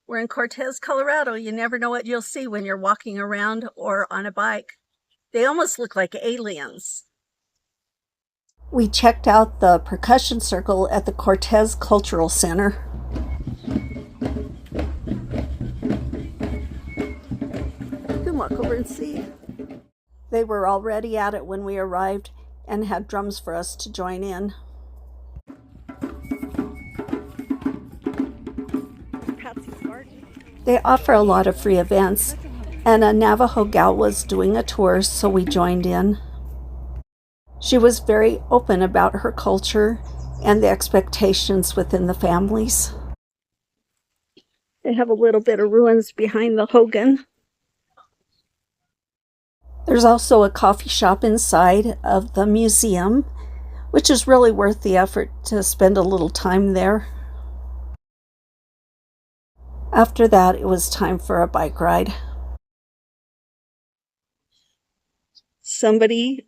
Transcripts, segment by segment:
We're in Cortez, Colorado. You never know what you'll see when you're walking around or on a bike. They almost look like aliens. We checked out the percussion circle at the Cortez Cultural Center. You can walk over and see. They were already at it when we arrived and had drums for us to join in. They offer a lot of free events, and a Navajo gal was doing a tour, so we joined in. She was very open about her culture and the expectations within the families. They have a little bit of ruins behind the Hogan. There's also a coffee shop inside of the museum, which is really worth the effort to spend a little time there. After that, it was time for a bike ride. Somebody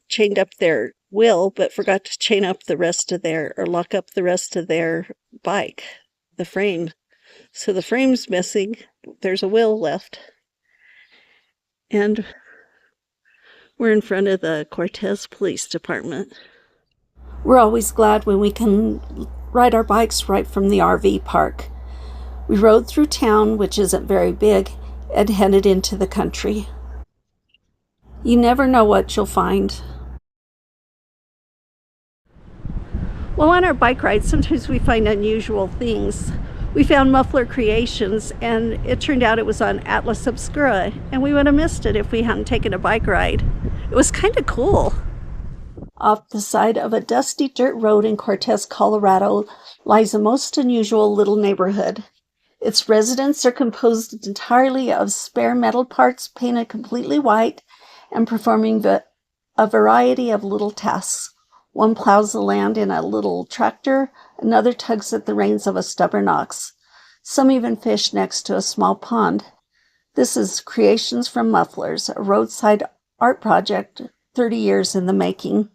chained up their wheel, but forgot to chain up the rest of their, or lock up the rest of their bike, the frame. So the frame's missing. There's a wheel left. And we're in front of the Cortez Police Department. We're always glad when we can ride our bikes right from the RV park. We rode through town, which isn't very big, and headed into the country. You never know what you'll find. Well, on our bike rides, sometimes we find unusual things. We found Muffler Creations, and it turned out it was on Atlas Obscura, and we would have missed it if we hadn't taken a bike ride. It was kind of cool. Off the side of a dusty dirt road in Cortez, Colorado, lies a most unusual little neighborhood. Its residents are composed entirely of spare metal parts painted completely white and performing a variety of little tasks. One plows the land in a little tractor, another tugs at the reins of a stubborn ox. Some even fish next to a small pond. This is Creations from Mufflers, a roadside art project 30 years in the making.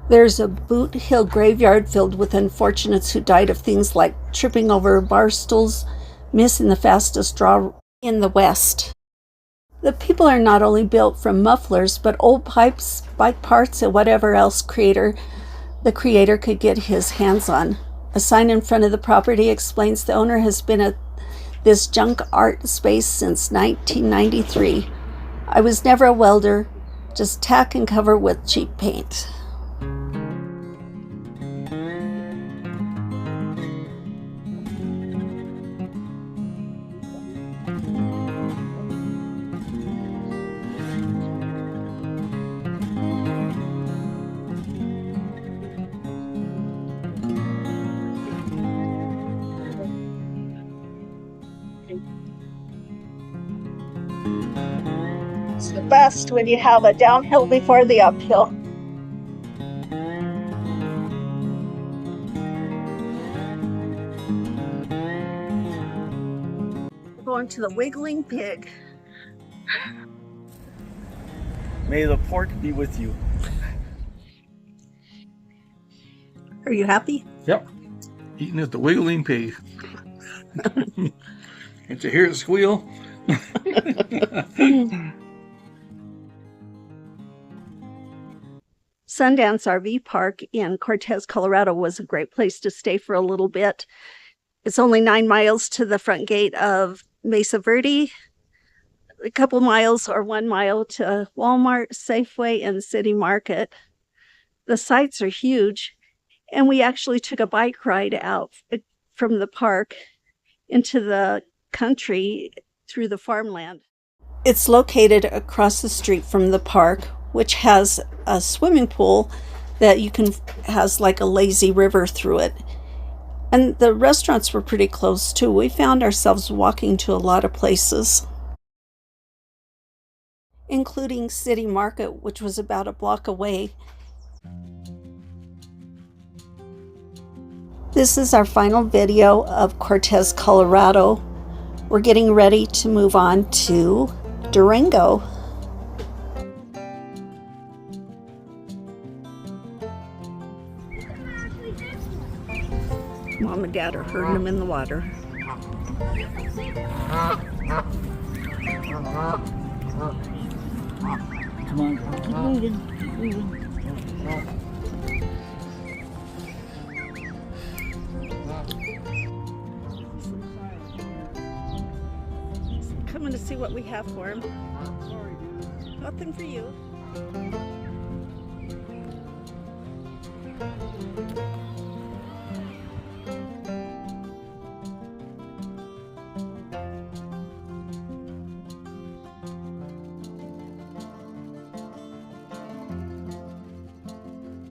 There's a Boot Hill graveyard filled with unfortunates who died of things like tripping over bar stools, missing the fastest draw in the West. The people are not only built from mufflers, but old pipes, bike parts, and whatever else the creator could get his hands on. A sign in front of the property explains the owner has been at this junk art space since 1993. I was never a welder, just tack and cover with cheap paint. It's the best when you have a downhill before the uphill. We're going to the Wiggling Pig. May the pork be with you. Are you happy? Yep. Eating at the Wiggling Pig. Can't you hear it squeal? Sundance RV Park in Cortez, Colorado was a great place to stay for a little bit. It's only 9 miles to the front gate of Mesa Verde, a couple miles or 1 mile to Walmart, Safeway, and City Market. The sites are huge, and we actually took a bike ride out from the park into the country through the farmland. It's located across the street from the park, which has a swimming pool that has like a lazy river through it. And the restaurants were pretty close too. We found ourselves walking to a lot of places, including City Market, which was about a block away. This is our final video of Cortez, Colorado. We're getting ready to move on to Durango. Mom and Dad are herding them in the water. Come on, girl. Keep moving. Keep moving. Coming to see what we have for him. Nothing for you.